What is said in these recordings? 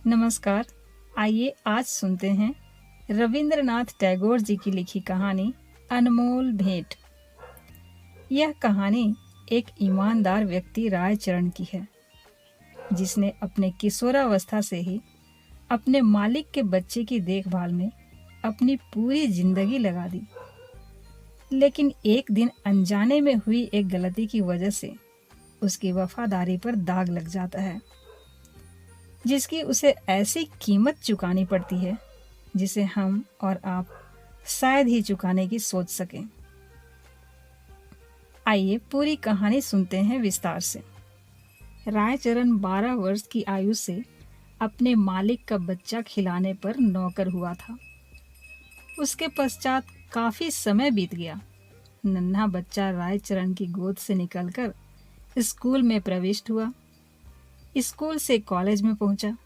नमस्कार। आइए आज सुनते हैं रविंद्रनाथ टैगोर जी की लिखी कहानी अनमोल भेंट। यह कहानी एक ईमानदार व्यक्ति रायचरण की है, जिसने अपने किशोरावस्था से ही अपने मालिक के बच्चे की देखभाल में अपनी पूरी जिंदगी लगा दी। लेकिन एक दिन अनजाने में हुई एक गलती की वजह से उसकी वफादारी पर दाग लग जाता है, जिसकी उसे ऐसी कीमत चुकानी पड़ती है जिसे हम और आप शायद ही चुकाने की सोच सकें। आइए पूरी कहानी सुनते हैं विस्तार से। रायचरण 12 वर्ष की आयु से अपने मालिक का बच्चा खिलाने पर नौकर हुआ था। उसके पश्चात काफी समय बीत गया। नन्हा बच्चा रायचरण की गोद से निकलकर स्कूल में प्रविष्ट हुआ। स्कूल से कॉलेज में पहुंचा,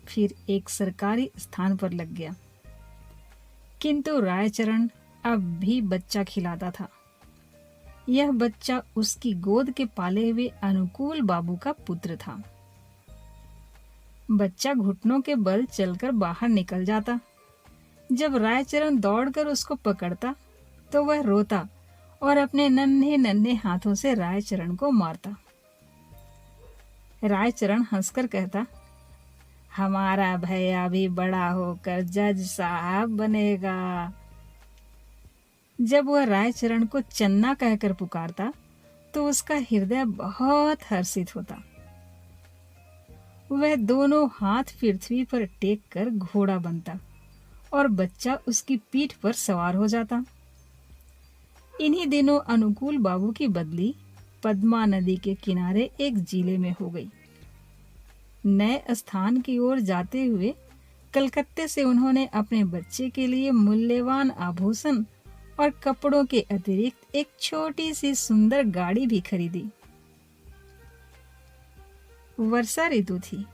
फिर एक सरकारी स्थान पर लग गया। किंतु रायचरण अब भी बच्चा खिलाता था। यह बच्चा उसकी गोद के पाले हुए अनुकूल बाबू का पुत्र था। बच्चा घुटनों के बल चलकर बाहर निकल जाता। जब रायचरण दौड़कर उसको पकड़ता तो वह रोता और अपने नन्हे नन्हे हाथों से रायचरण को मारता। रायचरण हंसकर कहता, हमारा भैया भी बड़ा होकर जज साहब बनेगा। जब वह रायचरण को चन्ना कहकर पुकारता तो उसका हृदय बहुत हर्षित होता। वह दोनों हाथ पृथ्वी पर टेक कर घोड़ा बनता और बच्चा उसकी पीठ पर सवार हो जाता। इन्हीं दिनों अनुकूल बाबू की बदली पद्मा नदी के किनारे एक जिले में हो गई। नए स्थान की ओर जाते हुए कलकत्ते से उन्होंने अपने बच्चे के लिए मूल्यवान आभूषण और कपड़ों के अतिरिक्त एक छोटी सी सुंदर गाड़ी भी खरीदी। वर्षा ऋतु थी।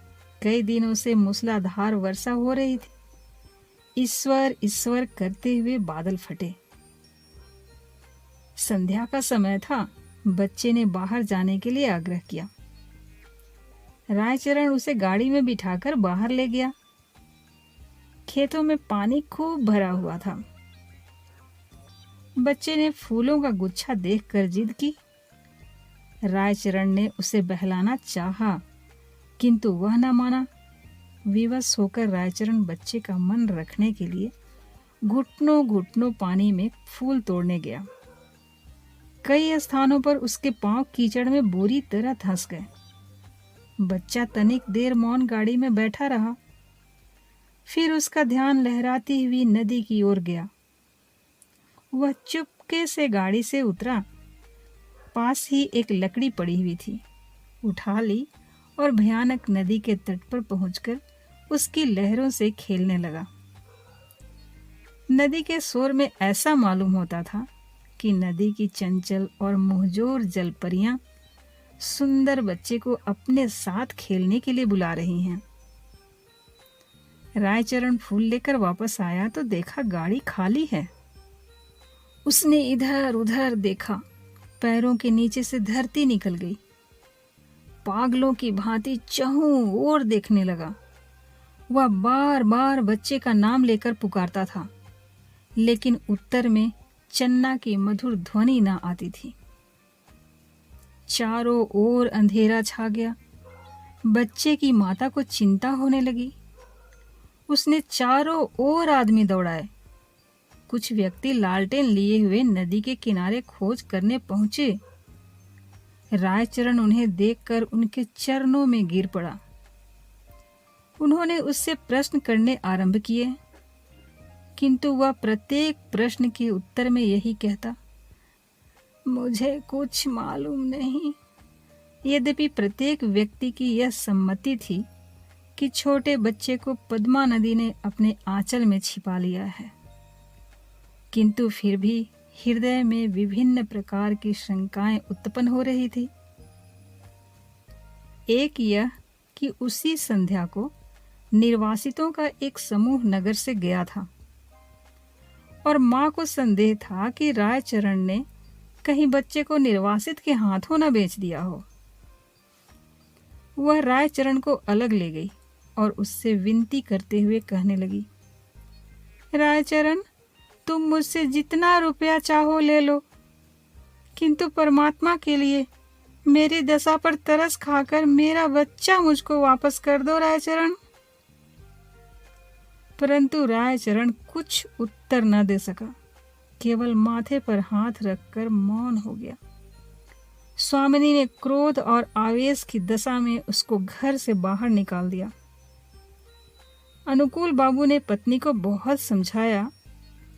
कई दिनों से मूसलाधार वर्षा हो रही थी। ईश्वर ईश्वर करते हुए बादल फटे। संध्या का समय था। बच्चे ने बाहर जाने के लिए आग्रह किया। रायचरण उसे गाड़ी में बिठाकर बाहर ले गया। खेतों में पानी खूब भरा हुआ था। बच्चे ने फूलों का गुच्छा देखकर जिद की। रायचरण ने उसे बहलाना चाहा, किंतु वह न माना। विवश होकर रायचरण बच्चे का मन रखने के लिए घुटनों घुटनों पानी में फूल तोड़ने गया। कई स्थानों पर उसके पांव कीचड़ में बुरी तरह धंस गए। बच्चा तनिक देर मौन गाड़ी में बैठा रहा। फिर उसका ध्यान लहराती हुई नदी की ओर गया। वह चुपके से गाड़ी से उतरा। पास ही एक लकड़ी पड़ी हुई थी, उठा ली और भयानक नदी के तट पर पहुंचकर उसकी लहरों से खेलने लगा। नदी के शोर में ऐसा मालूम होता था कि नदी की चंचल और मुंहजोर जलपरियां सुंदर बच्चे को अपने साथ खेलने के लिए बुला रही हैं। रायचरण फूल लेकर वापस आया तो देखा गाड़ी खाली है। उसने इधर उधर देखा। पैरों के नीचे से धरती निकल गई। पागलों की भांति चहुं ओर देखने लगा। वह बार बार बच्चे का नाम लेकर पुकारता था, लेकिन उत्तर में चन्ना की मधुर ध्वनि न आती थी। चारों ओर अंधेरा छा गया। बच्चे की माता को चिंता होने लगी। उसने चारों ओर आदमी दौड़ाए। कुछ व्यक्ति लालटेन लिए हुए नदी के किनारे खोज करने पहुंचे। रायचरण उन्हें देखकर उनके चरणों में गिर पड़ा। उन्होंने उससे प्रश्न करने आरंभ किए, किंतु वह प्रत्येक प्रश्न के उत्तर में यही कहता, मुझे कुछ मालूम नहीं। यद्यपि प्रत्येक व्यक्ति की यह सम्मति थी कि छोटे बच्चे को पद्मा नदी ने अपने आंचल में छिपा लिया है, किंतु फिर भी हृदय में विभिन्न प्रकार की शंकाएं उत्पन्न हो रही थी। एक यह कि उसी संध्या को निर्वासितों का एक समूह नगर से गया था और मां को संदेह था कि रायचरण ने कहीं बच्चे को निर्वासित के हाथों न बेच दिया हो। वह रायचरण को अलग ले गई और उससे विनती करते हुए कहने लगी, रायचरण, तुम मुझसे जितना रुपया चाहो ले लो, किंतु परमात्मा के लिए मेरी दशा पर तरस खाकर मेरा बच्चा मुझको वापस कर दो रायचरण। परंतु रायचरण कुछ उत्तर न दे सका, केवल माथे पर हाथ रखकर मौन हो गया। स्वामिनी ने क्रोध और आवेश की दशा में उसको घर से बाहर निकाल दिया। अनुकूल बाबू ने पत्नी को बहुत समझाया,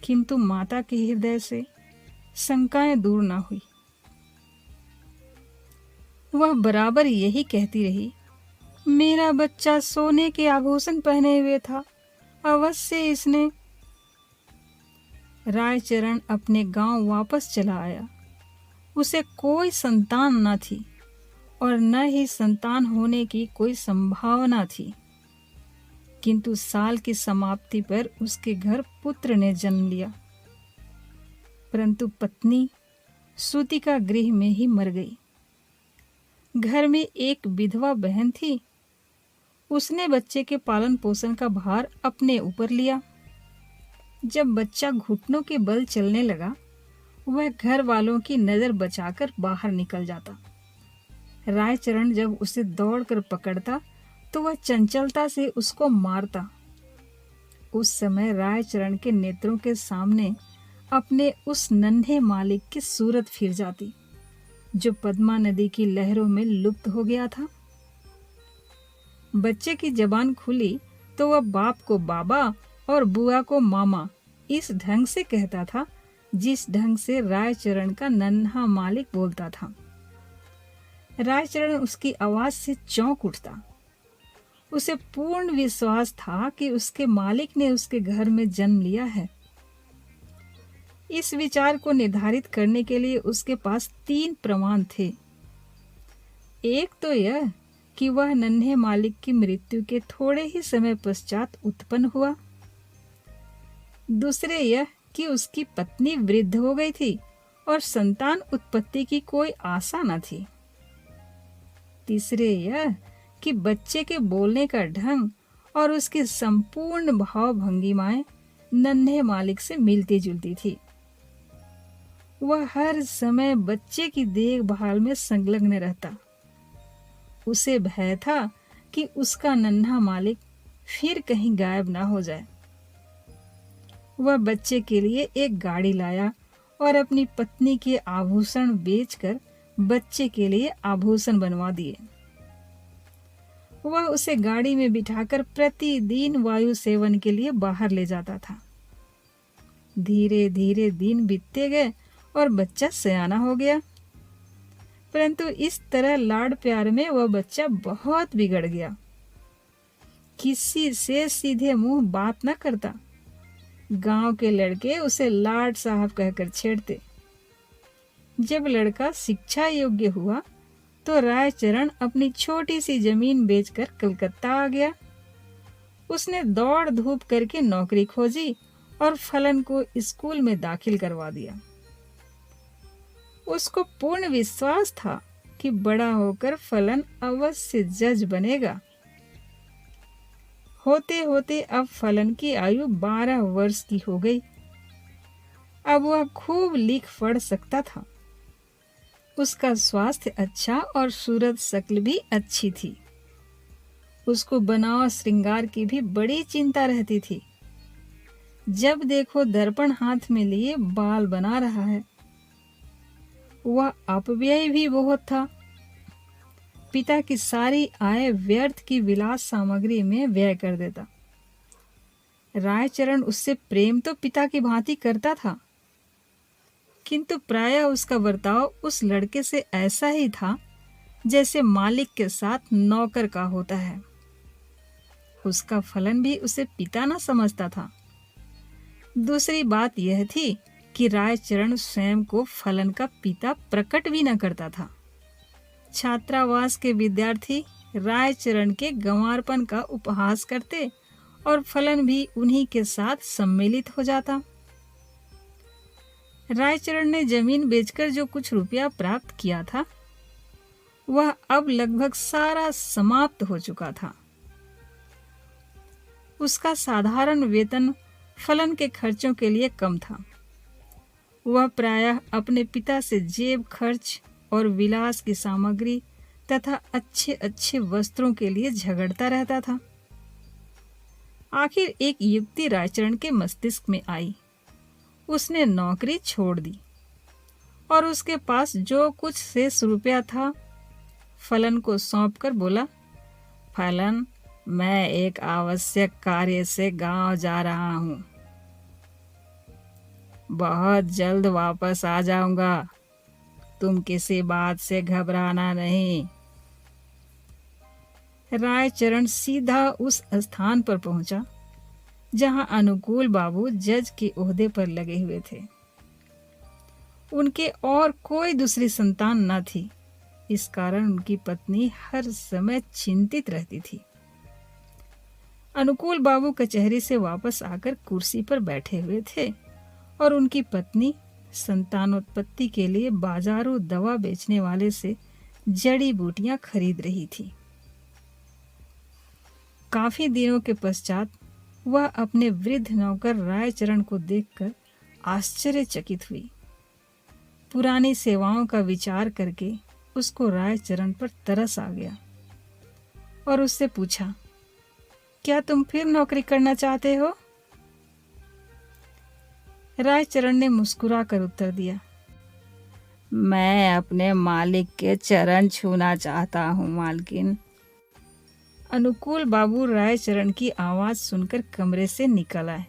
किंतु माता के हृदय से शंकाएं दूर न हुई। वह बराबर यही कहती रही, मेरा बच्चा सोने के आभूषण पहने हुए था, अवश्य इसने। रायचरण अपने गांव वापस चला आया। उसे कोई संतान न थी और न ही संतान होने की कोई संभावना थी, किंतु साल की समाप्ति पर उसके घर पुत्र ने जन्म लिया। परंतु पत्नी सूतिका गृह में ही मर गई। घर में एक विधवा बहन थी, उसने बच्चे के पालन पोषण का भार अपने ऊपर लिया। जब बच्चा घुटनों के बल चलने लगा, वह घर वालों की नजर बचाकर बाहर निकल जाता। रायचरण जब उसे दौड़कर पकड़ता तो वह चंचलता से उसको मारता। उस समय रायचरण के नेत्रों के सामने अपने उस नन्हे मालिक की सूरत फिर जाती, जो पद्मा नदी की लहरों में लुप्त हो गया था। बच्चे की जबान खुली तो वह बाप को बाबा और बुआ को मामा इस ढंग से कहता था, जिस ढंग से रायचरण का नन्हा मालिक बोलता था। रायचरण उसकी आवाज से चौंक उठता। उसे पूर्ण विश्वास था कि उसके मालिक ने उसके घर में जन्म लिया है। इस विचार को निर्धारित करने के लिए उसके पास 3 प्रमाण थे। एक तो यह कि वह नन्हे मालिक की मृत्यु के थोड़े ही समय पश्चात उत्पन्न हुआ। दूसरे यह कि उसकी पत्नी वृद्ध हो गई थी और संतान उत्पत्ति की कोई आशा न थी। तीसरे यह कि बच्चे के बोलने का ढंग और उसकी संपूर्ण भाव भंगिमाएं नन्हे मालिक से मिलती जुलती थी। वह हर समय बच्चे की देखभाल में संलग्न रहता। उसे भय था कि उसका नन्हा मालिक फिर कहीं गायब ना हो जाए। वह बच्चे के लिए एक गाड़ी लाया और अपनी पत्नी के आभूषण बेचकर बच्चे के लिए आभूषण बनवा दिए। वह उसे गाड़ी में बिठाकर प्रतिदिन वायु सेवन के लिए बाहर ले जाता था। धीरे धीरे दिन बीतते गए और बच्चा सयाना हो गया। परंतु इस तरह लाड़ प्यार में वह बच्चा बहुत बिगड़ गया। किसी से सीधे मुंह बात न करता। गांव के लड़के उसे लाड साहब कहकर छेड़ते। जब लड़का शिक्षा योग्य हुआ तो रायचरण अपनी छोटी सी जमीन बेचकर कलकत्ता आ गया। उसने दौड़ धूप करके नौकरी खोजी और फलन को स्कूल में दाखिल करवा दिया। उसको पूर्ण विश्वास था कि बड़ा होकर फलन अवश्य जज बनेगा। होते होते अब फलन की आयु 12 वर्ष की हो गई। अब वह खूब लिख पढ़ सकता था। उसका स्वास्थ्य अच्छा और सूरत शक्ल भी अच्छी थी। उसको बनाव श्रृंगार की भी बड़ी चिंता रहती थी। जब देखो दर्पण हाथ में लिए बाल बना रहा है। वह अपव्यय भी बहुत था। पिता की सारी आय व्यर्थ की विलास सामग्री में व्यय कर देता। रायचरण उससे प्रेम तो पिता की भांति करता था, किंतु प्रायः उसका बर्ताव उस लड़के से ऐसा ही था जैसे मालिक के साथ नौकर का होता है। उसका फलन भी उसे पिता न समझता था। दूसरी बात यह थी कि रायचरण स्वयं को फलन का पिता प्रकट भी न करता था। छात्रावास के विद्यार्थी रायचरण के गंवारपन का उपहास करते और फलन भी उन्हीं के साथ सम्मिलित हो जाता। रायचरण ने जमीन बेचकर जो कुछ रुपया प्राप्त किया था, वह अब लगभग सारा समाप्त हो चुका था। उसका साधारण वेतन फलन के खर्चों के लिए कम था। वह प्रायः अपने पिता से जेब खर्च और विलास की सामग्री तथा अच्छे अच्छे वस्त्रों के लिए झगड़ता रहता था। आखिर एक युक्ति रायचरण के मस्तिष्क में आई। उसने नौकरी छोड़ दी और उसके पास जो कुछ शेष रुपया था फलन को सौंपकर बोला, फलन, मैं एक आवश्यक कार्य से गांव जा रहा हूँ, बहुत जल्द वापस आ जाऊंगा, तुम किसी बात से घबराना नहीं। रायचरण सीधा उस स्थान पर पहुंचा जहां अनुकूल बाबू जज के ओहदे पर लगे हुए थे। उनके और कोई दूसरी संतान न थी, इस कारण उनकी पत्नी हर समय चिंतित रहती थी। अनुकूल बाबू कचहरी से वापस आकर कुर्सी पर बैठे हुए थे और उनकी पत्नी संतानोत्पत्ति के लिए बाजारों दवा बेचने वाले से जड़ी बूटियां खरीद रही थी। काफी दिनों के पश्चात वह अपने वृद्ध नौकर रायचरण को देखकर आश्चर्यचकित हुई। पुरानी सेवाओं का विचार करके उसको रायचरण पर तरस आ गया और उससे पूछा, क्या तुम फिर नौकरी करना चाहते हो? रायचरण ने मुस्कुराकर उत्तर दिया, मैं अपने मालिक के चरण छूना चाहता हूँ मालकिन। अनुकूल बाबू रायचरण की आवाज सुनकर कमरे से निकल आए।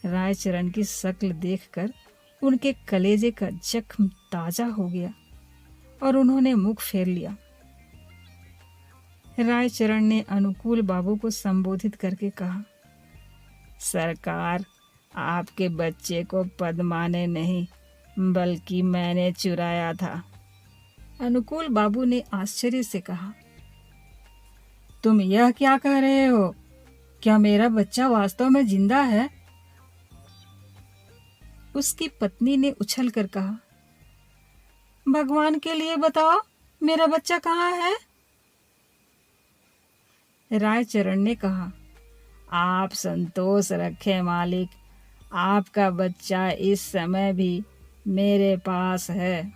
रायचरण की शक्ल देखकर उनके कलेजे का जख्म ताजा हो गया और उन्होंने मुख फेर लिया। रायचरण ने अनुकूल बाबू को संबोधित करके कहा, सरकार, आपके बच्चे को पद्मा ने नहीं बल्कि मैंने चुराया था। अनुकूल बाबू ने आश्चर्य से कहा, तुम यह क्या कह रहे हो? क्या मेरा बच्चा वास्तव में जिंदा है? उसकी पत्नी ने उछलकर कहा, भगवान के लिए बताओ, मेरा बच्चा कहाँ है? रायचरण ने कहा, आप संतोष रखें मालिक, आपका बच्चा इस समय भी मेरे पास है।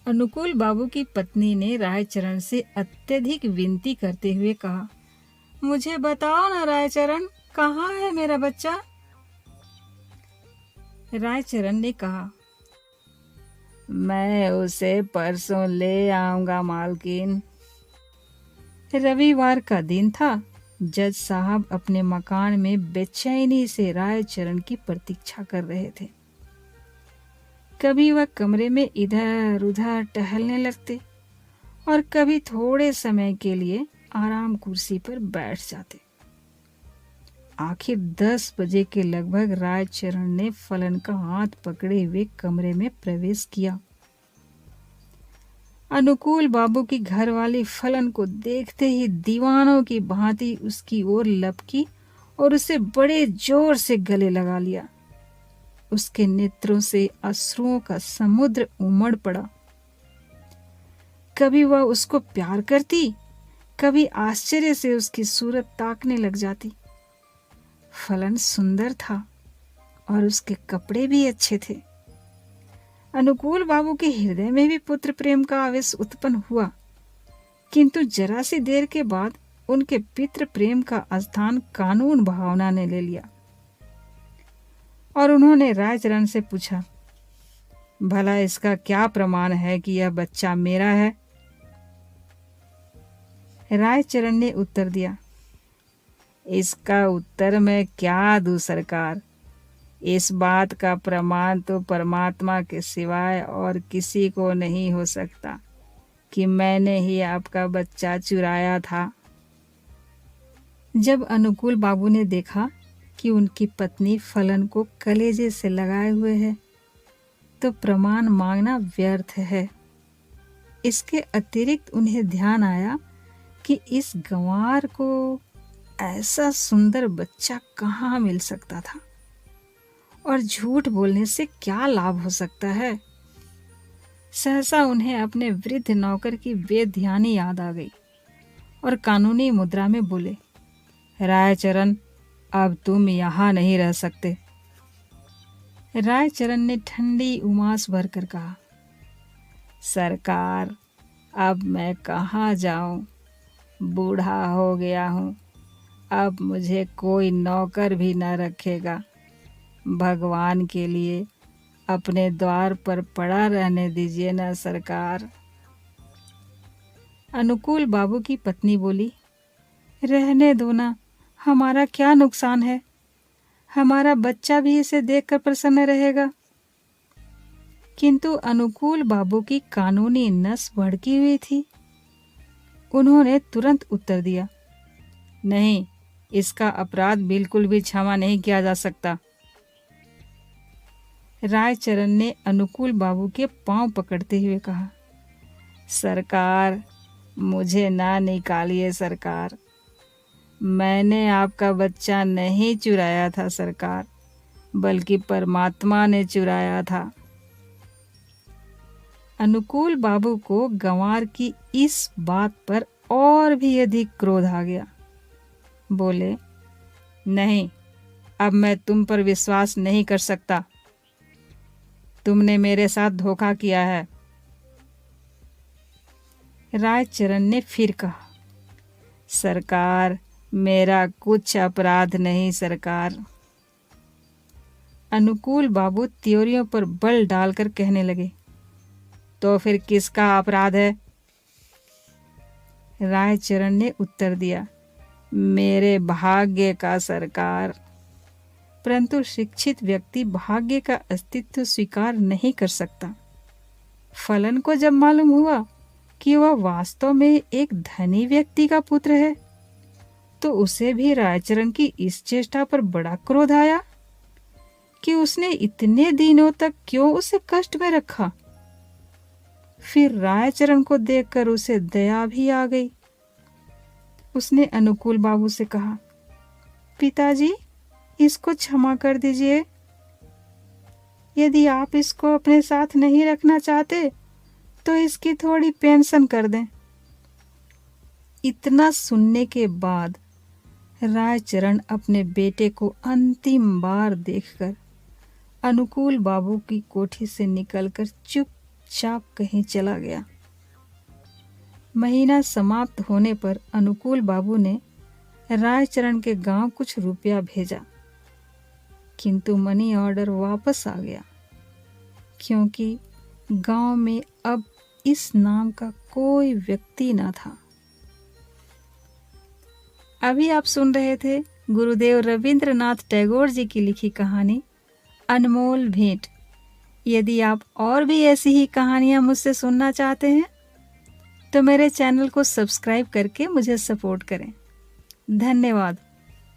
अनुकूल बाबू की पत्नी ने रायचरण से अत्यधिक विनती करते हुए कहा, मुझे बताओ ना रायचरण, कहाँ है मेरा बच्चा? रायचरण ने कहा, मैं उसे परसों ले आऊंगा मालकिन। रविवार का दिन था। जज साहब अपने मकान में बेचैनी से रायचरण की प्रतीक्षा कर रहे थे। कभी वह कमरे में इधर उधर टहलने लगते और कभी थोड़े समय के लिए आराम कुर्सी पर बैठ जाते। आखिर 10 बजे के लगभग रायचरण ने फलन का हाथ पकड़े हुए कमरे में प्रवेश किया। अनुकूल बाबू की घरवाली फलन को देखते ही दीवानों की भांति उसकी ओर लपकी और उसे बड़े जोर से गले लगा लिया। उसके नेत्रों से अश्रुओं का समुद्र उमड़ पड़ा। कभी वह उसको प्यार करती, कभी आश्चर्य से उसकी सूरत ताकने लग जाती। फलन सुंदर था और उसके कपड़े भी अच्छे थे। अनुकूल बाबू के हृदय में भी पुत्र प्रेम का आवेश उत्पन्न हुआ, किंतु जरा सी देर के बाद उनके पितृ प्रेम का स्थान कानून भावना ने ले लिया और उन्होंने रायचरण से पूछा, भला इसका क्या प्रमाण है कि यह बच्चा मेरा है? रायचरण ने उत्तर दिया, इसका उत्तर मैं क्या दूं सरकार, इस बात का प्रमाण तो परमात्मा के सिवाय और किसी को नहीं हो सकता कि मैंने ही आपका बच्चा चुराया था। जब अनुकूल बाबू ने देखा कि उनकी पत्नी फलन को कलेजे से लगाए हुए है, तो प्रमाण मांगना व्यर्थ है। इसके अतिरिक्त उन्हें ध्यान आया कि इस गंवार को ऐसा सुंदर बच्चा कहाँ मिल सकता था और झूठ बोलने से क्या लाभ हो सकता है। सहसा उन्हें अपने वृद्ध नौकर की बेध्यानी याद आ गई और कानूनी मुद्रा में बोले, रायचरण, अब तुम यहाँ नहीं रह सकते। रायचरण ने ठंडी उमास भरकर कहा, सरकार, अब मैं कहाँ जाऊं? बूढ़ा हो गया हूँ, अब मुझे कोई नौकर भी न रखेगा। भगवान के लिए अपने द्वार पर पड़ा रहने दीजिए ना सरकार। अनुकूल बाबू की पत्नी बोली, रहने दो ना, हमारा क्या नुकसान है? हमारा बच्चा भी इसे देखकर प्रसन्न रहेगा। किंतु अनुकूल बाबू की कानूनी नस भड़की हुई थी। उन्होंने तुरंत उत्तर दिया, नहीं, इसका अपराध बिल्कुल भी क्षमा नहीं किया जा सकता। रायचरण ने अनुकूल बाबू के पांव पकड़ते हुए कहा, सरकार, मुझे ना निकालिए सरकार। मैंने आपका बच्चा नहीं चुराया था सरकार, बल्कि परमात्मा ने चुराया था। अनुकूल बाबू को गंवार की इस बात पर और भी अधिक क्रोध आ गया। बोले, नहीं, अब मैं तुम पर विश्वास नहीं कर सकता। तुमने मेरे साथ धोखा किया है। रायचरण ने फिर कहा, सरकार, मेरा कुछ अपराध नहीं सरकार। अनुकूल बाबू त्योरियों पर बल डालकर कहने लगे, तो फिर किसका अपराध है? रायचरण ने उत्तर दिया, मेरे भाग्य का सरकार। परंतु शिक्षित व्यक्ति भाग्य का अस्तित्व स्वीकार नहीं कर सकता। फलन को जब मालूम हुआ कि वह वास्तव में एक धनी व्यक्ति का पुत्र है, तो उसे भी रायचरण की इस चेष्टा पर बड़ा क्रोध आया कि उसने इतने दिनों तक क्यों उसे कष्ट में रखा। फिर रायचरण को देखकर उसे दया भी आ गई। उसने अनुकूल बाबू से कहा, पिताजी, इसको क्षमा कर दीजिए। यदि आप इसको अपने साथ नहीं रखना चाहते तो इसकी थोड़ी पेंशन कर दें। इतना सुनने के बाद रायचरण अपने बेटे को अंतिम बार देखकर अनुकूल बाबू की कोठी से निकलकर चुपचाप कहीं चला गया। महीना समाप्त होने पर अनुकूल बाबू ने रायचरण के गांव कुछ रुपया भेजा, किंतु मनी ऑर्डर वापस आ गया, क्योंकि गांव में अब इस नाम का कोई व्यक्ति न था। अभी आप सुन रहे थे गुरुदेव रविंद्रनाथ टैगोर जी की लिखी कहानी अनमोल भेंट। यदि आप और भी ऐसी ही कहानियां मुझसे सुनना चाहते हैं तो मेरे चैनल को सब्सक्राइब करके मुझे सपोर्ट करें। धन्यवाद।